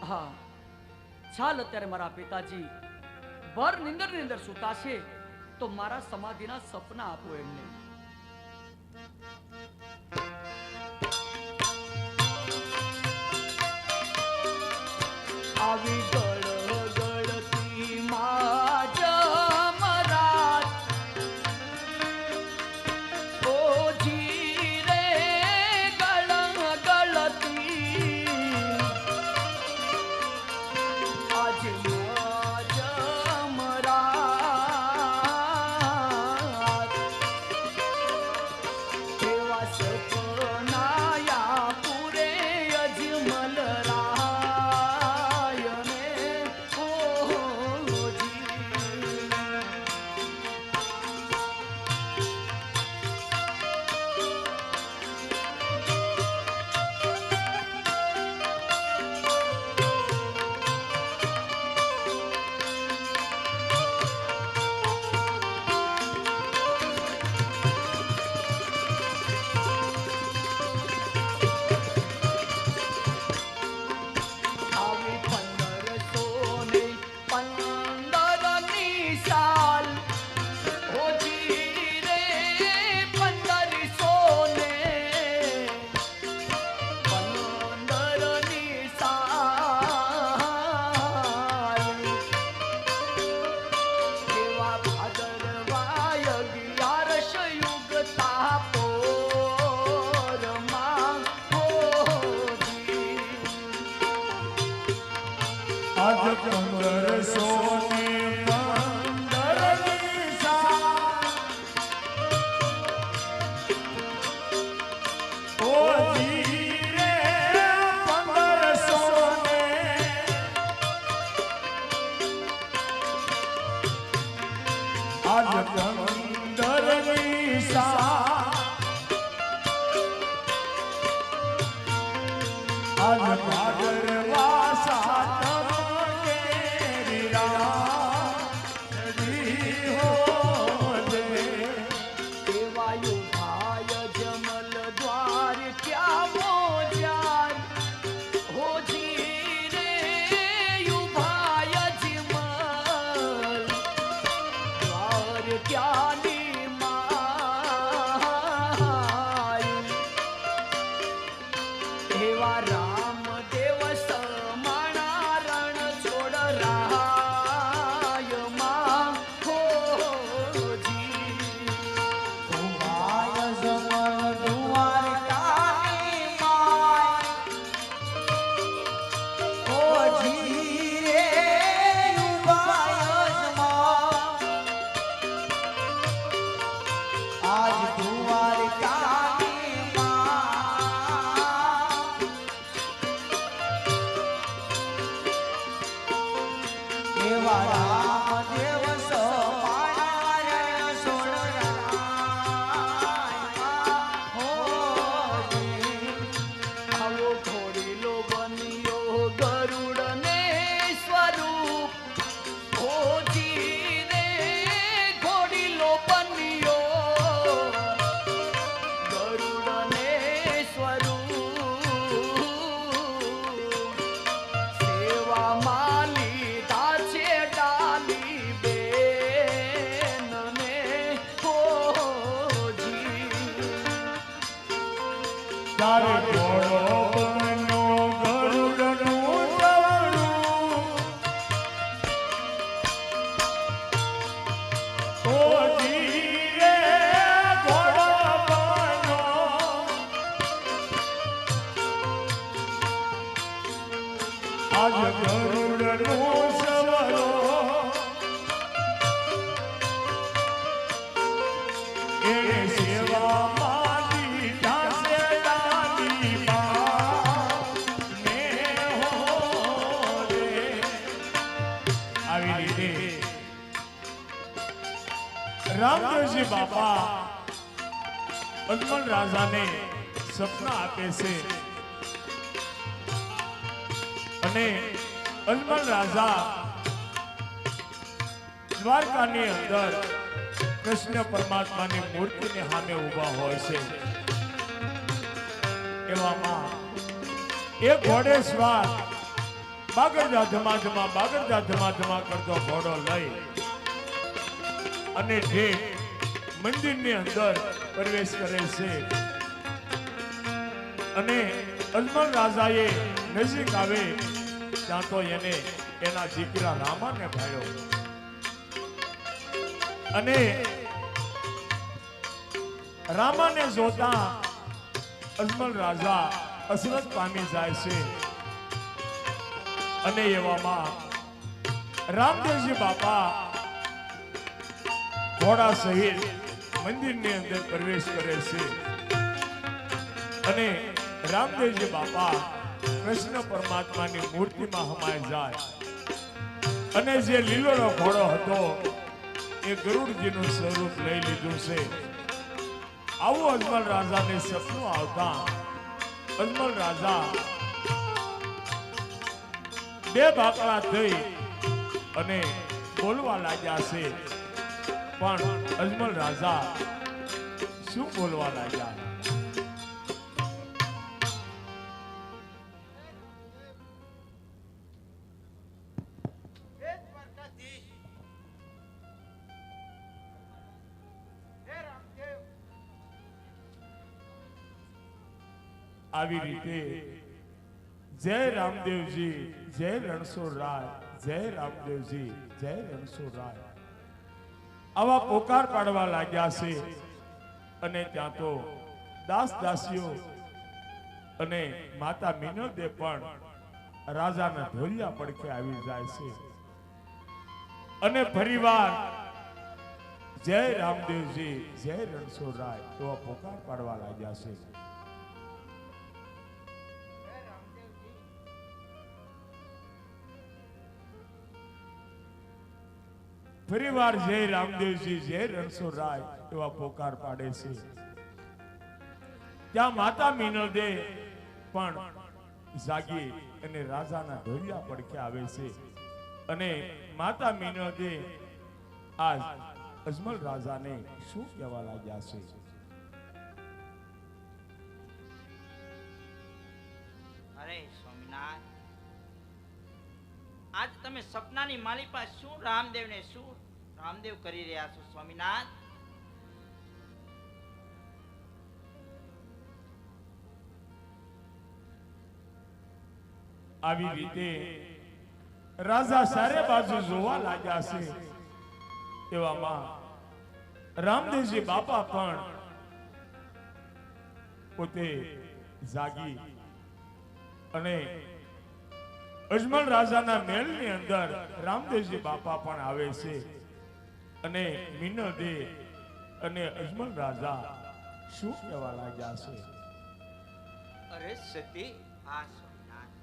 હા, ચાલ અત્યારે મારા પિતાજી ભર નિંદરની અંદર સૂતા છે, તો મારા સમાધિના સપના આપો એમને. આવી ગળગળતી માં જમરાત, ઓજી રે ગળગળતી, આજ માં જમરાત, એવા સપનાયા પૂરે અજમલ રામદેવજી બાપા અજમલ રાજાને સપના આપે છે અને અજમલ રાજા દ્વારકાની અંદર કૃષ્ણ પરમાત્માની મૂર્તિની સામે ઊભા હોય છે. એવામાં એક ઘોડેસવાર બાગરજા ધમા બાગરજા ધમા કરતો ઘોડો લઈ અને ઠેઠ મંદિરની અંદર પ્રવેશ કરે છે અને અજમલ રાજાએ નજીક આવે ત્યાં તો એને એના દીકરા રામાને ભાળ્યો અને રામાને જોતા અજમલ રાજા અસરત પામી જાય છે અને એવામાં રામદેવજી બાપા ઘોડા સહિત મંદિરની અંદર પ્રવેશ કરે છે અને રામદેવજી બાપા કૃષ્ણ પરમાત્માની મૂર્તિમાં હમાઈ જાય અને જે લીલોડો ઘોડો હતો એ ગરુડજીનું સ્વરૂપ લઈ લીધું છે. આવું અજમલ રાજાને સપનું આવતા અજમલ રાજા બે બાકડા થઈ અને બોલવા લાગ્યા છે. પણ અજમલ રાજા શું બોલવા લાગ્યા? આવી રીતે જય રામદેવજી જય રણછોડરાય જય રામદેવજી જય રણછોડરાય આવા પોકાર પાડવા લાગ્યા છે. અને ત્યાં તો દાસ દાસીઓ અને માતા મિનોદે પણ રાજાના ઢોલિયા પડખે આવી જાય છે અને ફરીવાર જય રામદેવજી જય રણછોડરાય એવા પોકાર પાડવા લાગ્યા છે. ફરીવાર જય રામદેવજી જય રણછોડરાય એવા પોકાર પાડે છે. ત્યાં માતા મિનોદે પણ જાગી અને રાજાના ઢોલિયા પડખે આવે છે અને માતા મિનોદે આજ અજમલ રાજાને શું કહેવા લાગ્યા છે? અરે સ્વામિનાથ, આજ તમે સપનાની માલિપા શું રામદેવને શું રામદેવ કરી રહ્યા છો સ્વામિનાથ? આવી રીતે રાજા સારે બાજુ જોવા લાગ્યા છે. એવામાં રામદેવજી બાપા પણ પોતે જાગી અને અજમલ રાજાના મહેલની અંદર રામદેવજી બાપા પણ આવે છે અને મિનોદે અને અજમલ રાજા શું કહેવા લાગ્યા છે? અરે સતી, આ સ્વામિનાથ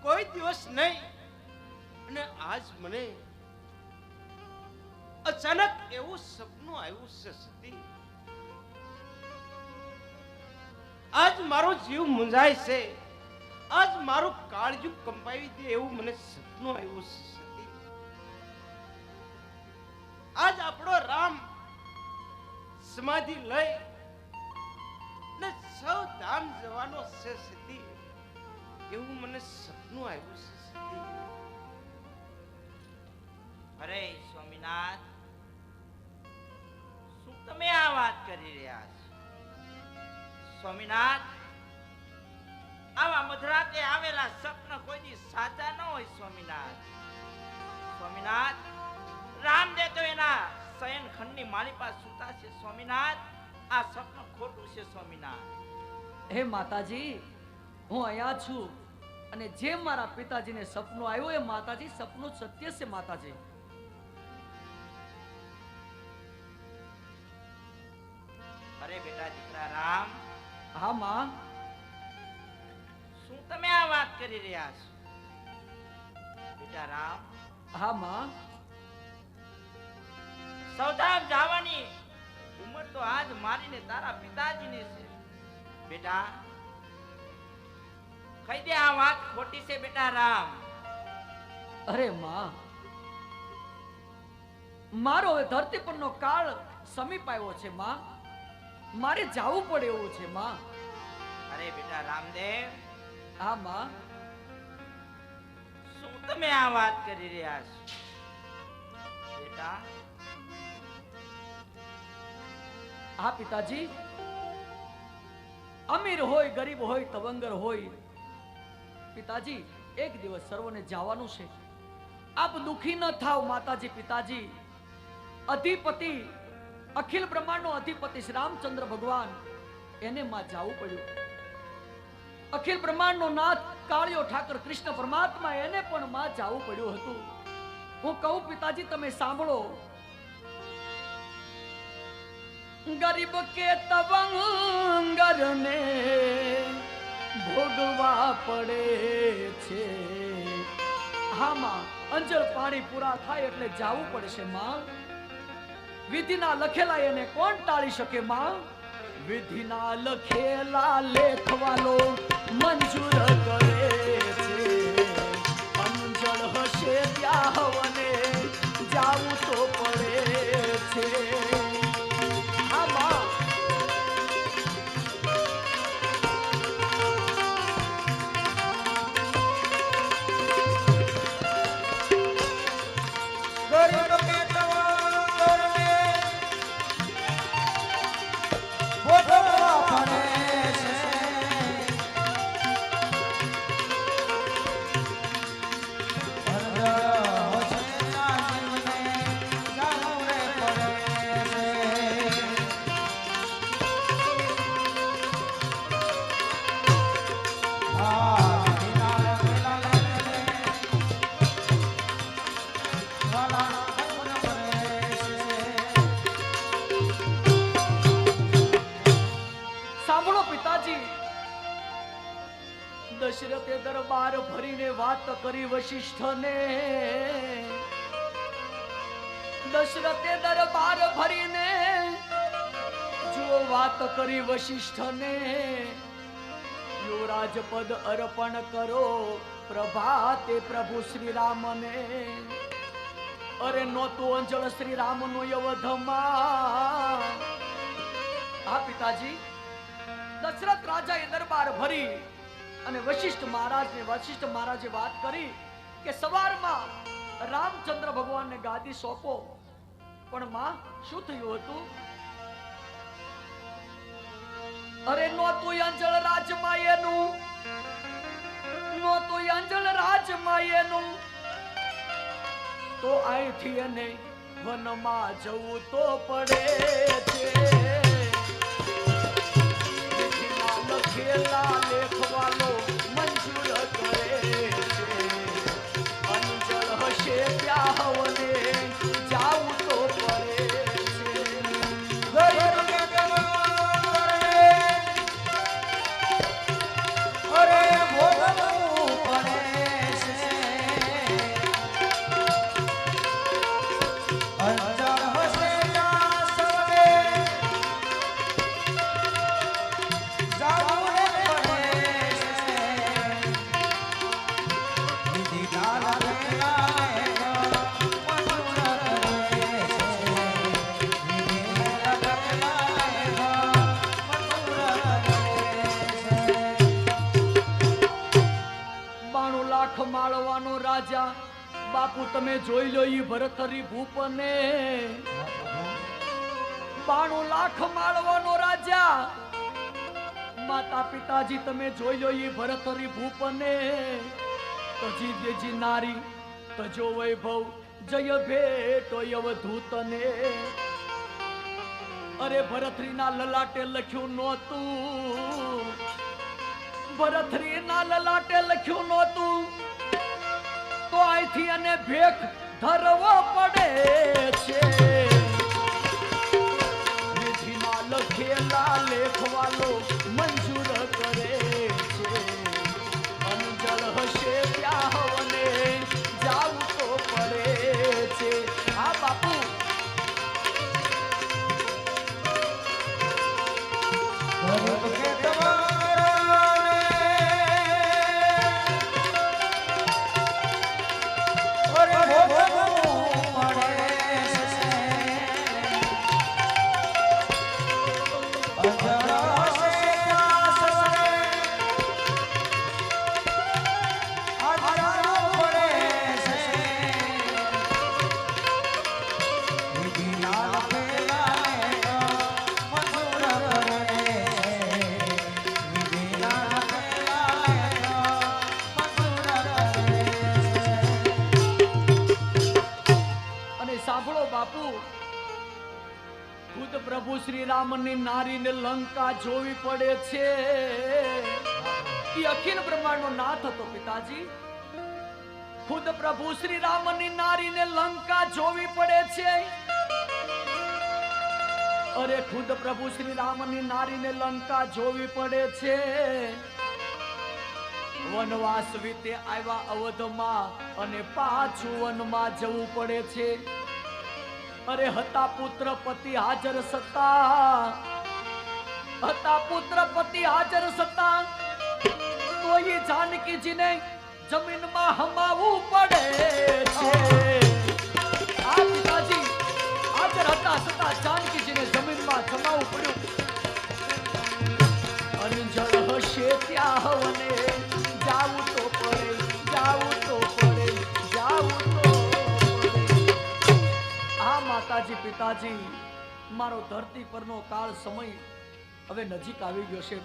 કોઈ દિવસ નહીં અને આજ મને અચાનક એવું સપનું આવ્યું છે સતી. આજ મારો જીવ મૂંઝાય છે, આજ મારું કાળજું કંપાવી દે એવું મને સપનું આવ્યું છે સતી. આજ આપણો રામ સમાધિ લઈ ને સૌ ધામ જવાનો છે સતી એવું મને સપનું આવ્યું છે સતી. અરે સ્વામિનાથ, શું તમે આ વાત કરી રહ્યા છો સ્વામિનાથ? આવા મધરાતે આવેલા સપના કોઈ દી સાચા ન હોય સ્વામિનાથ. સ્વામિનાથ, રામદેવ તો એના શયન ખંડની મારી પાસે સુતા છે સ્વામિનાથ. આ સપનું ખોટું છે સ્વામિનાથ. હે માતાજી, હું અહીંયા છું અને જે મારા પિતાજીને સપનું આવ્યું એ માતાજી સપનું સત્ય છે માતાજી. અરે બેટા દીકરા રામ, હા માં, શું તમે આ વાત કરી રહ્યા છો બેટા રામ? હા માં, સૌધામ જવાની ઉંમર તો આજ મારીને તારા પિતાજીની છે બેટા. કહી દે આ વાત ખોટી છે બેટા રામ. અરે માં, મારો હવે ધરતી પરનો કાળ સમીપ આવ્યો છે માં, મારે જાવું પડે એવું છે માં. અરે બેટા રામદેવ, હા માં, તમે આ વાત કરી રહ્યા છો બેટા? હા પિતાજી, અમીર હોય ગરીબ હોય તવંગર હોય પિતાજી, એક દિવસ સર્વને જવાનું છે. આપ દુખી ન થાવ માતાજી. પિતાજી, અધિપતિ અખિલ બ્રહ્માંડનો અધિપતિ શ્રી રામચંદ્ર ભગવાન એને માં જાવું પડ્યું. અખિલ બ્રહ્માંડનો નાથ કાળિયો ઠાકર કૃષ્ણ પરમાત્મા એને પણ માં જાવું પડ્યું હતું. હું કહું પિતાજી, તમે સાંભળો. ગરીબ કે તવંગર ને ભોગવા પડે છે. હા માં, અંજળ પાણી પૂરા થાય એટલે જાવું પડશે માં. વિધિના લખેલા એને કોણ ટાળી શકે માં? વિધિના લખેલા લેખવાલો મંજૂર કરે છે. અંજળ હશે ત્યાં હવને જાવું તો પડે છે. હા માં, ગરીબ કે તવંગર ને ભોગવવા પડે છે. અંજળ હશે ત્યાં જીવને જાવું રે પડે છે. આ વિધિના લખેલા લેખને વાલા મંજૂર કરે છે. સાંભળો પિતાજી. દશરથે દરબાર ભરીને વાત કરી વશિષ્ઠને. દશરથે દરબાર ભરીને જો વાત કરી વશિષ્ઠને. યુવરાજ પદ અર્પણ કરો પ્રભાતે પ્રભુ શ્રી રામને. અરે નોતું અંજળ શ્રી રામનો યવધમાં. હા પિતાજી, દશરથ રાજાએ દરબાર ભરી અને વશિષ્ઠ મહારાજે વાત કરી કે સવારમાં રામચંદ્ર ભગવાનને ગાદી સોંપો. પણ માં, શું થયું હતું? અરે નોતું અંજળ રાજમાયેનું, નોતું અંજળ રાજમાયેનું, તો અહીંથી એને વનમાં જવું તો પડે છે. વિધિના લખેલા લેખવાલો મંજૂર કરે છે. અંજળ હશે ત્યાં હવને જાવું તો પડે છે. ગરીબ કે તવંગર ને અરે ભોગવવું પડે છે. અંજળ હશે ત્યાં સૌને જાવું રે પડે છે. વિધિના લખેલા લેખ મંજૂર કરે છે. વિધિના લખેલા લેખ મંજૂર કરે છે. 92 લાખ માળવાનો રાજા. બાપુ તમે જોઈ લો ઈ ભરતરી ભૂપને. 92 લાખ માળવાનો રાજા. માતા પિતાજી તમે જોઈ લો ઈ ભરતરી ભૂપને. તજી દેજી નારી તજો વૈભવ જય ભેટો અવધૂતને. અરે ભરતરીના લલાટે લખ્યું નહોતું, ભરતરીના લલાટે લખ્યું નહોતું, તો અહીંથી અને ભેખ ધરવો પડે છે. વિધિના લખેલા લેખવાલો મંજૂર કરે છે. અંજળ હશે ત્યાં હવને જાવું તો પડે છે. હા બાપુ, ગરીબ કે તવંગર ને અરે ભોગવવું પડે છે. અંજળ હશે શ્રી રામની નારીને લંકા જોવી પડે છે એ અખિલ બ્રહ્માંડનો નાથ હતો પિતાજી. ખુદ પ્રભુ શ્રી રામની નારીને લંકા જોવી પડે છે. અરે ખુદ પ્રભુ શ્રી રામની નારીને લંકા જોવી પડે છે. વનવાસ વીતે આવ્યા અવધમાં અને પાછું વનમાં જવું પડે છે. અરે હતા પુત્ર પતિ હાજર સતા, હતા પુત્ર પતિ હાજર સતા તો એ જાનકીજીને જમીનમાં હમાવવું પડે છે. આ પિતાજી હાજર હતા છતાં જાનકીજીને જમીનમાં જમાવવું પડ્યું. અંજળ હશે ત્યાં હવને જાવું તો પડે, જાવું તો પડે, જાવું તો પડે. આ માતાજી પિતાજી મારો ધરતી પરનો કાળ સમય હવે નજીક આવી ગયો છે,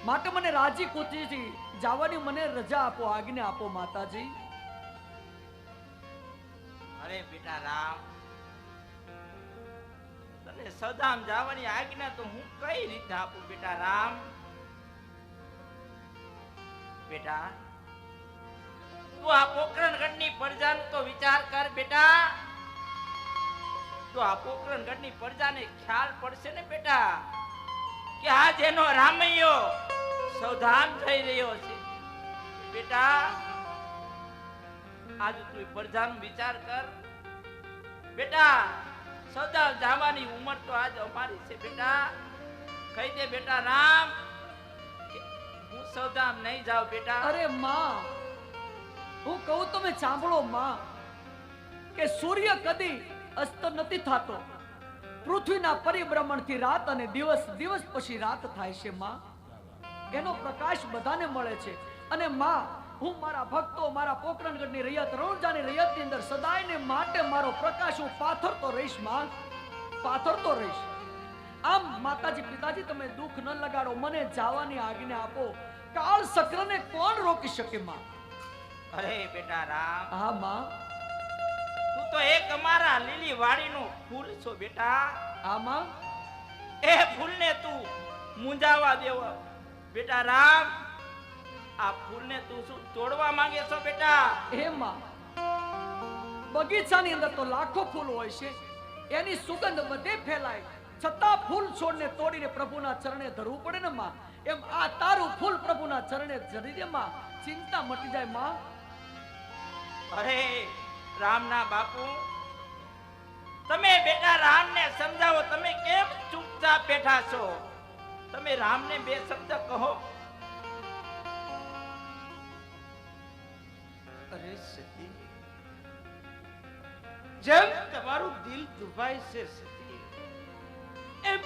માટે મને રાજી ખુશીથી જવાની મને રજા આપો, આજ્ઞા આપો માતાજી. અરે બેટા રામ, તને સદામ જવાની આજ્ઞા તો હું કઈ રીતે આપું બેટા રામ? બેટા તું આ પોકરણગઢની પ્રજાનો તો વિચાર કર બેટા. તો આ પોકરણગઢની પ્રજાને ખ્યાલ પડશે ને બેટા કે આ જેનો રામૈયો સૌધામ થઈ રહ્યો છે. બેટા આજ તું પ્રજાનો વિચાર કર બેટા. સૌધામ જવાની ઉંમર તો આજ અમારી છે બેટા. કહી દે બેટા રામ કે હું સૌધામ નહીં જાઉં બેટા. અરે માં, હું કહું તમે સાંભળો માં, કે સૂર્ય કદી અસ્ત નથી થતો. પૃથ્વીના પરિભ્રમણથી રાત અને દિવસ, દિવસ પછી રાત થાય છે માં. એનો પ્રકાશ બધાને મળે છે. અને માં, હું મારા ભક્તો, મારા પોકરણગઢની રૈયત, રણુજાની રૈયતની અંદર સદાયને માટે મારો પ્રકાશ હું પાથરતો રહીશ માં, પાથરતો રહીશ. આમ માતાજી પિતાજી તમે દુઃખ ન લગાડો, મને જવાની આજ્ઞા આપો. કાળ ચક્રને કોણ રોકી શકે માં? અરે બેટા રામ, હા માં, તું તો એક અમારા લીલી વાડીનું ફૂલ છો બેટા. હા માં, એ ફૂલને તું મુંજાવા દેવો બેટા રામ. આ ફૂલને તું શું તોડવા માંગે છો બેટા? હે માં, બગીચાની અંદર તો લાખો ફૂલ હોય છે, એની સુગંધ બધે ફેલાય, છતાં ફૂલ છોડને તોડીને પ્રભુના ચરણે ધરવું પડે ને માં. એમ આ તારું ફૂલ પ્રભુના ચરણે ધરી દે માં, ચિંતા મટી જાય માં. અરે રામના બાપુ, તમે બેટા રામને સમજાવો. તમે કેમ ચૂપચાપ બેઠા છો? તમે રામને બે શબ્દ કહો. અરે સતી, જેમ તમારું દિલ દુભાય છે